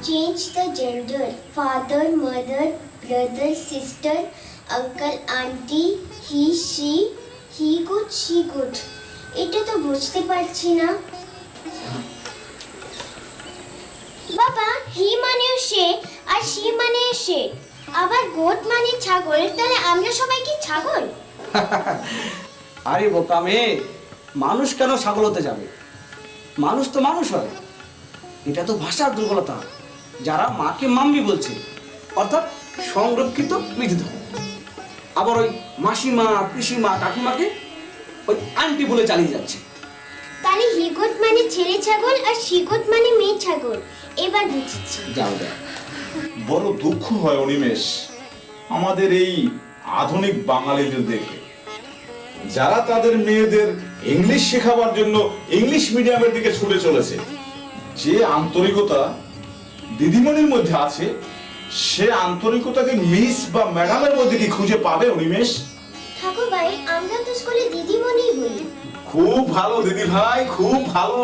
change the gender. Father, mother, brother, sister, uncle, auntie, he, she good, she good. এটা তো বুঝতে পারছি না। বাবা, হি মানে সে আর সি মানে সে, আবার গোট মানে ছাগল, তাহলে আমরা সবাই কি ছাগল? আরে বোকা মেয়ে, মানুষ কেন ছাগল হতে যাবে? মানুষ তো মানুষ হয়। এটা তো ভাষার দুর্বলতা। যারা মাকে মাম্মি বলছে, অর্থাৎ সংরক্ষিত বিধি। আবার ওই মাসিমা, পিসিমা, কাকিমাকে ওই আন্টি বলে চালিয়ে যাচ্ছে। তাহলে হি গোট মানে ছেলে ছাগল আর সি গোট মানে মেয়ে ছাগল, এবার বুঝছি। যাও যাও। বড় দুঃখ হয় অনিমেষ আমাদের এই আধুনিক বাঙালিদের দেখে, যারা তাদের মেয়েদের ইংলিশ শেখাবার জন্য ইংলিশ মিডিয়ামের দিকে ছুটে চলেছে। যে আন্তরিকতা দিদিমণির মধ্যে আছে, সে আন্তরিকতাকে মিস বা ম্যাডামের মধ্যে কি খুঁজে পাবে অনিমেষ? ঠাকুর ভাই, আমরা তো স্কুলে দিদিমণি বলি। খুব ভালো দিদি ভাই, খুব ভালো।